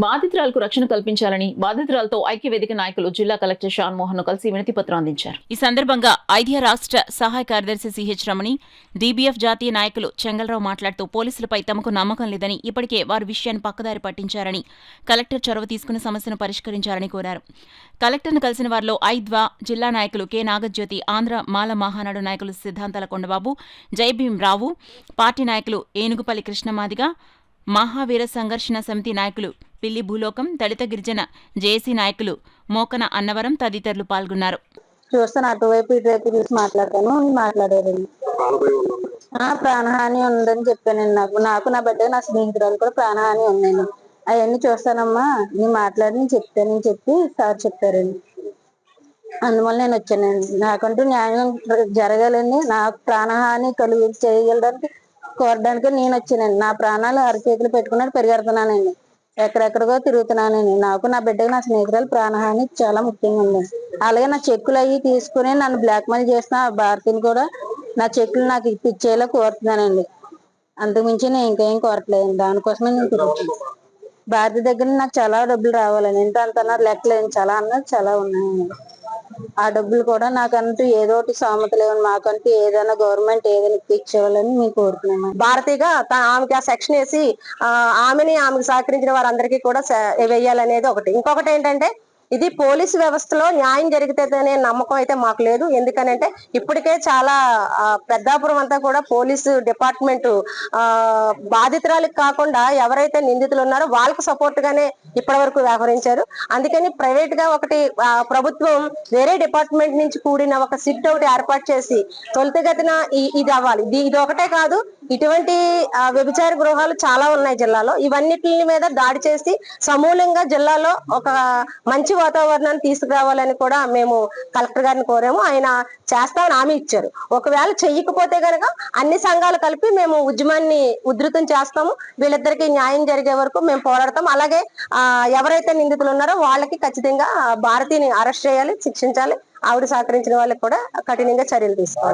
బాధితురాలకు రక్షణ కల్పించాలని బాధితురాలతో ఐక్యవేదిక నాయకులు జిల్లా కలెక్టర్ షాన్ మోహన్ ను కలిసి వినతి పత్రం అందించారు. ఈ సందర్భంగా ఐడియా రాష్ట్ర సహాయ కార్యదర్శి సిహెచ్ రమణి, డీబీఎఫ్ జాతీయ నాయకులు చెంగల్రావు మాట్లాడుతూ పోలీసులపై తమకు నమ్మకం లేదని, ఇప్పటికే వారి విషయాన్ని పక్కదారి పట్టించారని, కలెక్టర్ చొరవ తీసుకుని సమస్యను పరిష్కరించాలని కోరారు. కలెక్టర్ను కలిసిన వారిలో ఐద్వా జిల్లా నాయకులు కె నాగజ్యోతి, ఆంధ్ర మాల మహానాడు నాయకులు సిద్ధాంతాల కొండబాబు, జైభీం రావు, పార్టీ నాయకులు ఏనుగుపల్లి కృష్ణమాదిగ, మహావీర సంఘర్షణ సమితి నాయకులు పిల్లి భూలోకం, దళిత గిరిజన జేఏసీ నాయకులు మోకన అన్నవరం తదితరులు పాల్గొన్నారు. చూస్తాను అటువైపు ఇటువైపు చూసి మాట్లాడేదండి. ప్రాణహాని ఉందని చెప్పానండి. నాకు నా బిడ్డ నా స్నేహితురాలు కూడా ప్రాణహాని ఉందండి. అవన్నీ చూస్తానమ్మా, నేను మాట్లాడి చెప్తానని చెప్పి సార్ చెప్పారండి. అందువల్ల నేను వచ్చానండి. నాకంటూ న్యాయం జరగాలండి. నా ప్రాణహాని చేయగలడానికి కోరడానికి నేను వచ్చానండి. నా ప్రాణాలు అరచేతులు పెట్టుకున్నట్టు పరిగెడుతున్నానండి. ఎక్కడెక్కడికో తిరుగుతున్నానండి. నాకు నా బిడ్డకి నా స్నేహితురాలు ప్రాణహాని చాలా ముఖ్యంగా ఉంది. అలాగే నా చెక్కులు అవి తీసుకుని నన్ను బ్లాక్ మెయిల్ చేసిన భారతిని కూడా నా చెక్కులు నాకు ఇప్పించేలా కోరుతున్నానండి. అంతకుమించి నేను ఇంకేం కోరట్లేదు. దానికోసమే నేను తిరుగుతాను. భారతి దగ్గర నాకు చాలా డబ్బులు రావాలండి. ఎంత అంత లెక్కలేదు, చాలా అన్నది చాలా ఉన్నాయండి. ఆ డబ్బులు కూడా నాకంటూ ఏదో ఒకటి సామెత లేవని, మాకంటూ ఏదైనా గవర్నమెంట్ ఏదైనా ఇప్పించేవాళ్ళని మేము కోరుతున్నాము. భారతిగా ఆమెకి ఆ సెక్షన్ వేసి ఆమెకు సహకరించిన వారందరికీ కూడా వేయాలనేది ఒకటి. ఇంకొకటి ఏంటంటే, ఇది పోలీసు వ్యవస్థలో న్యాయం జరిగితేనే నమ్మకం అయితే మాకు లేదు. ఎందుకనంటే ఇప్పటికే చాలా పెద్దాపురం అంతా కూడా పోలీసు డిపార్ట్మెంట్ బాధితురాలకు కాకుండా ఎవరైతే నిందితులు ఉన్నారో వాళ్ళకు సపోర్ట్ గానే ఇప్పటి వరకు వ్యవహరించారు. అందుకని ప్రైవేట్ గా ఒకటి ప్రభుత్వం వేరే డిపార్ట్మెంట్ నుంచి కూడిన ఒక సిట్ ఒకటి ఏర్పాటు చేసి తొలితగతిన ఇది అవ్వాలి. ఇది ఒకటే కాదు, ఇటువంటి వ్యభిచార గృహాలు చాలా ఉన్నాయి జిల్లాలో. ఇవన్నిటి మీద దాడి చేసి సమూలంగా జిల్లాలో ఒక మంచి వాతావరణాన్ని తీసుకురావాలని కూడా మేము కలెక్టర్ గారిని కోరాము. ఆయన చేస్తామని హామీ ఇచ్చారు. ఒకవేళ చెయ్యకపోతే కనుక అన్ని సంఘాలు కలిపి మేము ఉద్యమాన్ని ఉధృతం చేస్తాము. వీళ్ళిద్దరికి న్యాయం జరిగే వరకు మేము పోరాడతాం. అలాగే ఎవరైతే నిందితులు ఉన్నారో వాళ్ళకి ఖచ్చితంగా భారతిని అరెస్ట్ చేయాలి, శిక్షించాలి. ఆవిడ సహకరించిన వాళ్ళకి కూడా కఠినంగా చర్యలు తీసుకోవాలి.